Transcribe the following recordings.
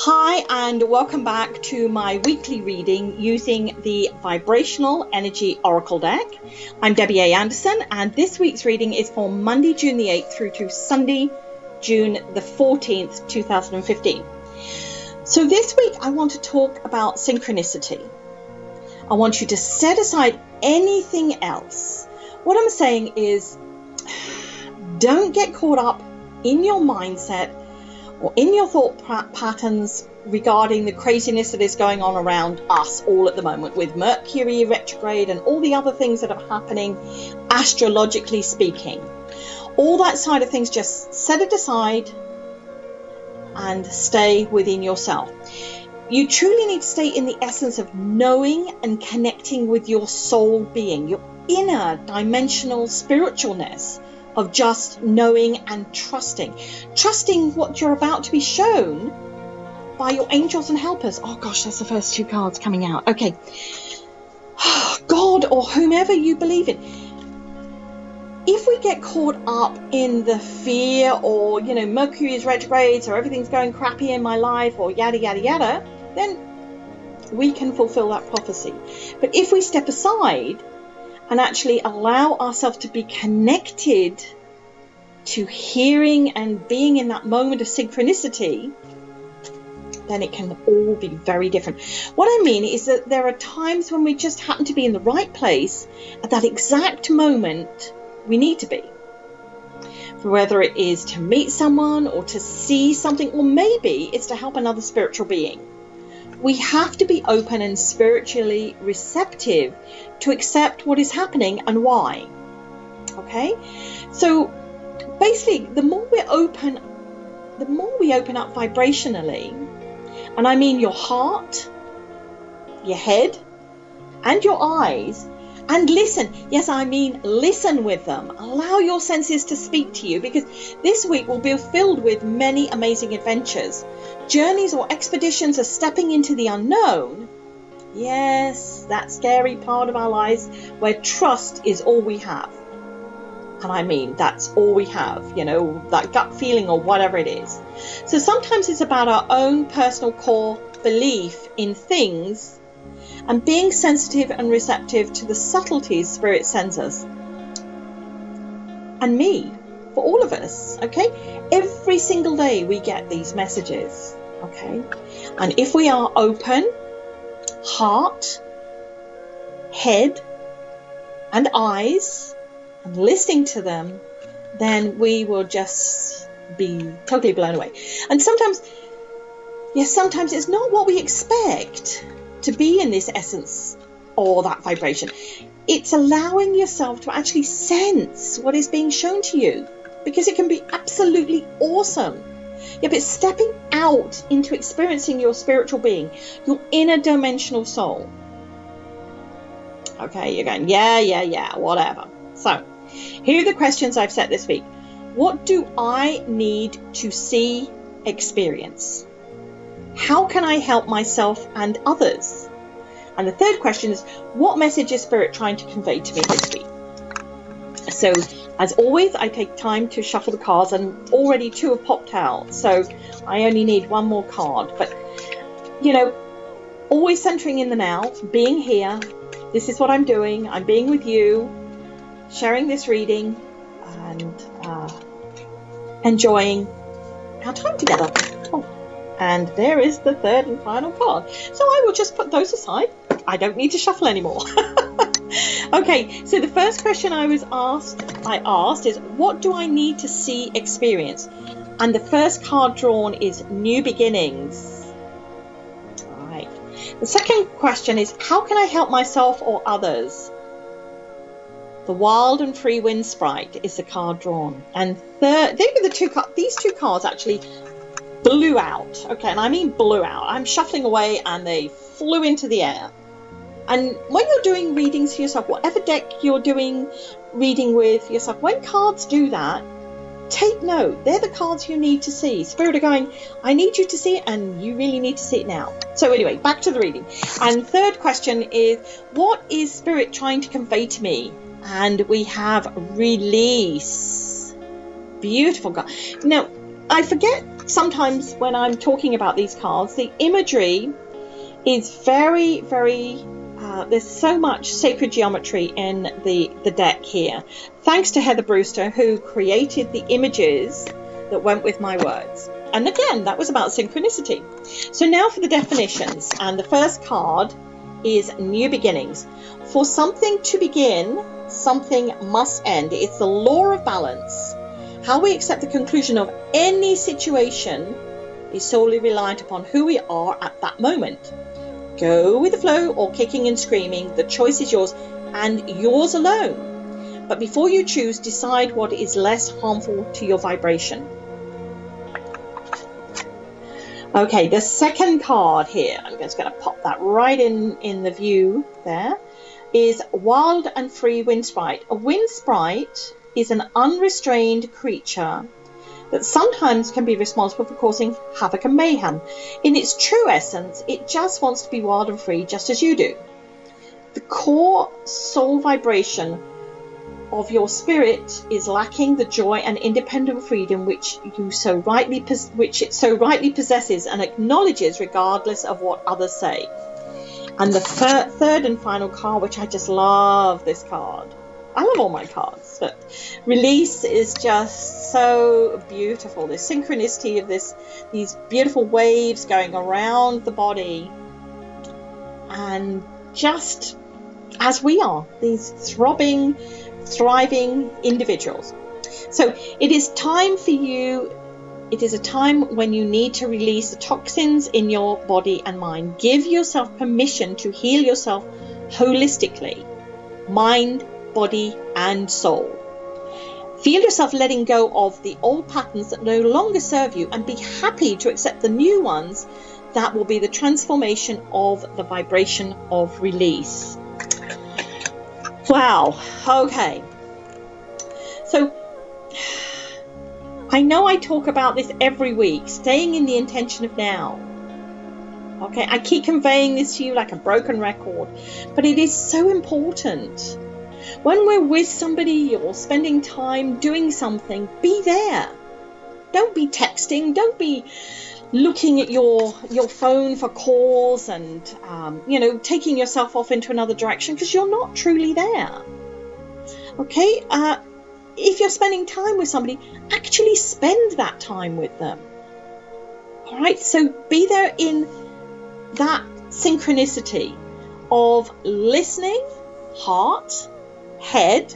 Hi and welcome back to my weekly reading using the Vibrational Energy Oracle deck. I'm Debbie A. Anderson and this week's reading is for Monday, June the 8th through to Sunday, June the 14th, 2015. So this week I want to talk about synchronicity. I want you to set aside anything else. What I'm saying is don't get caught up in your mindset or in your thought patterns regarding the craziness that is going on around us all at the moment with Mercury retrograde and all the other things that are happening astrologically speaking. All that side of things, just set it aside and stay within yourself. You truly need to stay in the essence of knowing and connecting with your soul being, your inner dimensional spiritualness of just knowing and trusting what you're about to be shown by your angels and helpers. Oh gosh, that's the first two cards coming out. Okay. God or whomever you believe in. If we get caught up in the fear or, Mercury is retrograde, so everything's going crappy in my life or yada, yada, yada, then we can fulfill that prophecy. But if we step aside and actually allow ourselves to be connected to hearing and being in that moment of synchronicity, then it can all be very different. What I mean is that there are times when we just happen to be in the right place at that exact moment we need to be. For whether it is to meet someone or to see something, or maybe it's to help another spiritual being. We have to be open and spiritually receptive to accept what is happening and why. Okay? So basically, the more we open up vibrationally, and I mean your heart, your head, and your eyes, and listen. Yes, I mean listen with them. Allow your senses to speak to you, because this week will be filled with many amazing adventures. Journeys or expeditions are stepping into the unknown. Yes, that scary part of our lives where trust is all we have. And I mean, that's all we have, that gut feeling or whatever it is. So sometimes it's about our own personal core belief in things and being sensitive and receptive to the subtleties Spirit sends us. And me, for all of us, okay? Every single day we get these messages, okay? And if we are open, heart, head, and eyes, and listening to them, then we will just be totally blown away. And sometimes it's not what we expect to be in this essence or that vibration. It's allowing yourself to actually sense what is being shown to you, because it can be absolutely awesome. Yeah, but stepping out into experiencing your spiritual being, your inner dimensional soul. Okay, you're going, yeah, whatever. So, here are the questions I've set this week. What do I need to see, experience? How can I help myself and others? And the third question is, what message is Spirit trying to convey to me this week? So, as always, I take time to shuffle the cards, and already two have popped out. So, I only need one more card. But, always centering in the now, being here. This is what I'm doing. I'm being with you, sharing this reading, and enjoying our time together. Oh, and there is the third and final card. So I will just put those aside. I don't need to shuffle anymore. Okay, so the first question I asked is, what do I need to see, experience? And the first card drawn is New Beginnings. All right. The second question is, how can I help myself or others? The Wild and Free Wind Sprite is the card drawn. And third, these two cards actually blew out. Okay, and I mean blew out. I'm shuffling away and they flew into the air. And when you're doing readings for yourself, whatever deck you're doing reading with yourself, when cards do that, take note. They're the cards you need to see. Spirit are going, I need you to see it, and you really need to see it now. So anyway, back to the reading. And third question is, what is Spirit trying to convey to me? And we have release. Beautiful card. Now, I forget sometimes when I'm talking about these cards, the imagery is very, very, there's so much sacred geometry in the deck here. Thanks to Heather Brewster, who created the images that went with my words. And again, that was about synchronicity. So now for the definitions. And the first card is New Beginnings. For something to begin, something must end. It's the law of balance. How we accept the conclusion of any situation is solely reliant upon who we are at that moment. Go with the flow or kicking and screaming. The choice is yours and yours alone. But before you choose, decide what is less harmful to your vibration. Okay, the second card here, I'm just going to pop that right in the view there, is Wild and Free Wind Sprite. A wind sprite is an unrestrained creature that sometimes can be responsible for causing havoc and mayhem. In its true essence, it just wants to be wild and free, just as you do. The core soul vibration of your spirit is lacking the joy and independent freedom which it so rightly possesses and acknowledges, regardless of what others say. And the third and final card, which I just love this card. I love all my cards, but Release is just so beautiful. The synchronicity of these beautiful waves going around the body, and just as we are, these throbbing, thriving individuals. So it is time for you. It is a time when you need to release the toxins in your body and mind. Give yourself permission to heal yourself holistically, mind, body and soul. Feel yourself letting go of the old patterns that no longer serve you, and be happy to accept the new ones that will be the transformation of the vibration of release. Wow. Okay. So I know I talk about this every week, staying in the intention of now. Okay, I keep conveying this to you like a broken record, but it is so important. When we're with somebody or spending time doing something, be there. Don't be texting. Don't be looking at your phone for calls and, taking yourself off into another direction, because you're not truly there. Okay? If you're spending time with somebody, actually spend that time with them. All right? So be there in that synchronicity of listening, heart, head,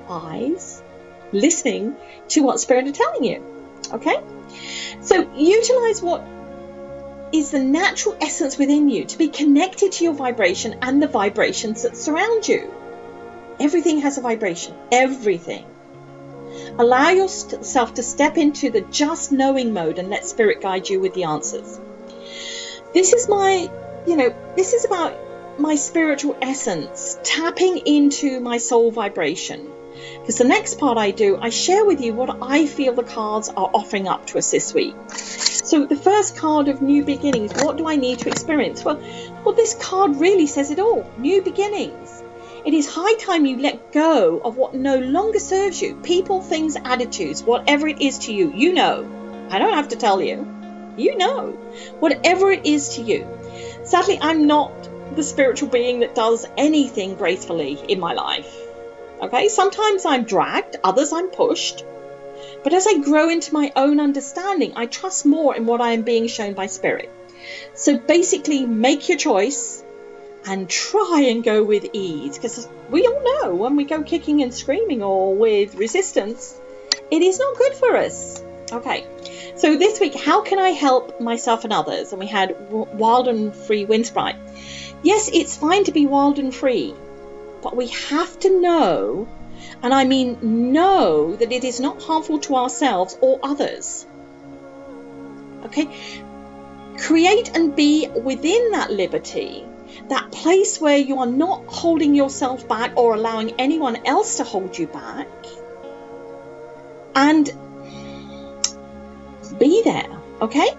eyes, listening to what Spirit are telling you. Okay? So utilize what is the natural essence within you to be connected to your vibration and the vibrations that surround you. Everything has a vibration. Everything. Allow yourself to step into the just knowing mode and let Spirit guide you with the answers. This is this is about my spiritual essence, tapping into my soul vibration. Because the next part I share with you what I feel the cards are offering up to us this week. So the first card of New Beginnings, what do I need to experience? Well, this card really says it all. New beginnings. It is high time you let go of what no longer serves you. People, things, attitudes, whatever it is to you. You know. I don't have to tell you. You know. Whatever it is to you. Sadly, I'm not the spiritual being that does anything gracefully in my life. Okay, sometimes I'm dragged, others I'm pushed. But as I grow into my own understanding, I trust more in what I am being shown by Spirit. So basically, make your choice and try and go with ease. Because we all know when we go kicking and screaming or with resistance, it is not good for us. Okay, so this week, how can I help myself and others? And we had Wild and Free Wind Sprite. Yes, it's fine to be wild and free, but we have to know, and I mean know, that it is not harmful to ourselves or others. Okay? Create and be within that liberty, that place where you are not holding yourself back or allowing anyone else to hold you back. And be there, okay?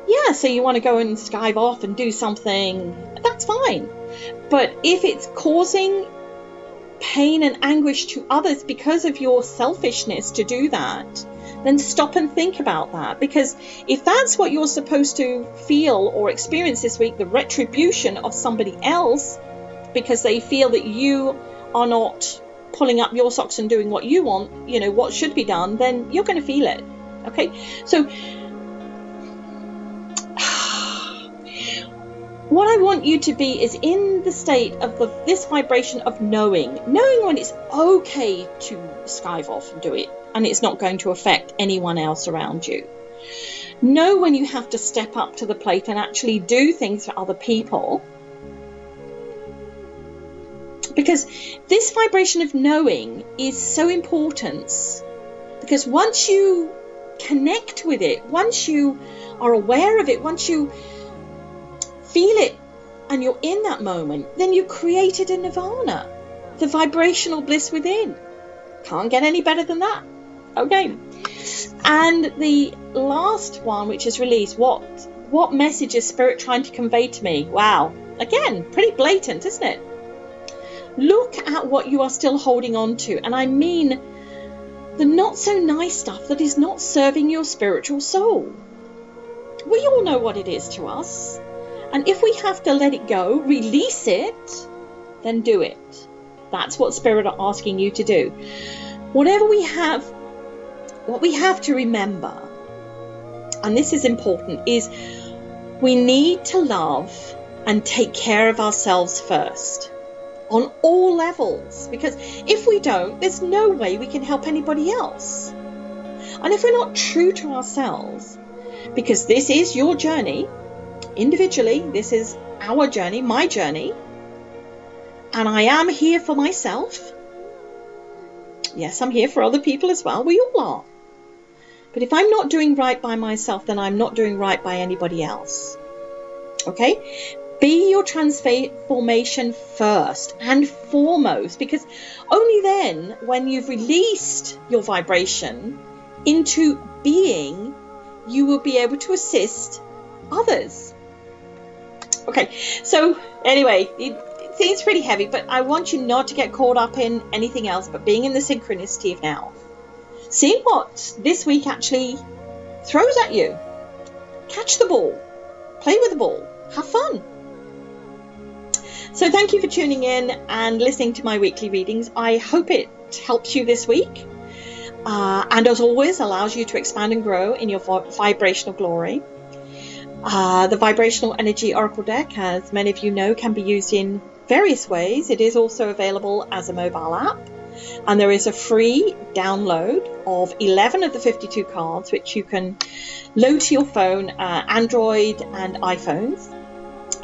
Yeah, so you want to go and skive off and do something, that's fine. But if it's causing pain and anguish to others because of your selfishness to do that, then stop and think about that. Because if that's what you're supposed to feel or experience this week, the retribution of somebody else because they feel that you are not pulling up your socks and doing what you want, you know, what should be done, then you're going to feel it. Okay, so what I want you to be is in the state of this vibration of knowing when it's okay to skive off and do it, and it's not going to affect anyone else around you. Know when you have to step up to the plate and actually do things for other people. Because this vibration of knowing is so important, because once you connect with it, once you are aware of it, once you feel it and you're in that moment, then you created a nirvana, the vibrational bliss within. Can't get any better than that. Okay. And the last one, which is released, what message is Spirit trying to convey to me? Wow. Again, pretty blatant, isn't it? Look at what you are still holding on to. And I mean the not so nice stuff that is not serving your spiritual soul. We all know what it is to us. And if we have to let it go, release it, then do it. That's what Spirit are asking you to do. Whatever we have, what we have to remember, and this is important, is we need to love and take care of ourselves first on all levels. Because if we don't, there's no way we can help anybody else. And if we're not true to ourselves, because this is your journey, individually, this is our journey, my journey, and I am here for myself. Yes, I'm here for other people as well. We all are. But if I'm not doing right by myself, then I'm not doing right by anybody else. Okay? Be your transformation first and foremost, because only then, when you've released your vibration into being, you will be able to assist others. Okay, so anyway, it seems pretty heavy, but I want you not to get caught up in anything else but being in the synchronicity of now. See what this week actually throws at you. Catch the ball. Play with the ball. Have fun. So thank you for tuning in and listening to my weekly readings. I hope it helps you this week. And as always, allows you to expand and grow in your vibrational glory. The Vibrational Energy Oracle deck, as many of you know, can be used in various ways. It is also available as a mobile app. And there is a free download of 11 of the 52 cards, which you can load to your phone, Android and iPhones.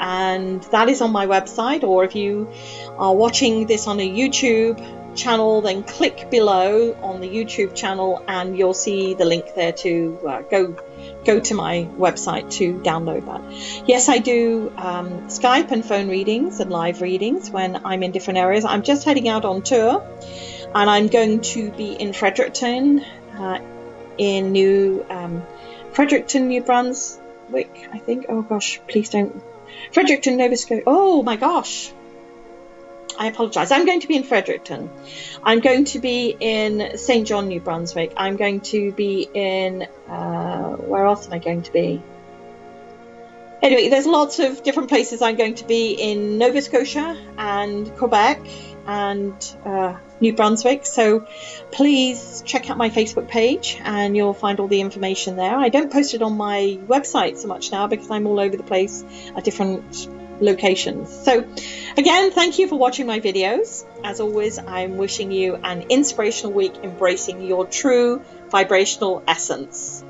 And that is on my website. Or if you are watching this on a YouTube channel, then click below on the YouTube channel and you'll see the link there to go to my website to download that. Yes, I do Skype and phone readings and live readings when I'm in different areas. I'm just heading out on tour, and I'm going to be in Fredericton, Fredericton, New Brunswick, I think. Oh gosh, please don't. Fredericton, Nova Scotia. Oh my gosh. I apologize. I'm going to be in Fredericton. I'm going to be in St. John, New Brunswick. I'm going to be in, where else am I going to be? Anyway, there's lots of different places I'm going to be in Nova Scotia and Quebec and New Brunswick. So please check out my Facebook page and you'll find all the information there. I don't post it on my website so much now because I'm all over the place at different locations. So again, thank you for watching my videos. As always, I'm wishing you an inspirational week, embracing your true vibrational essence.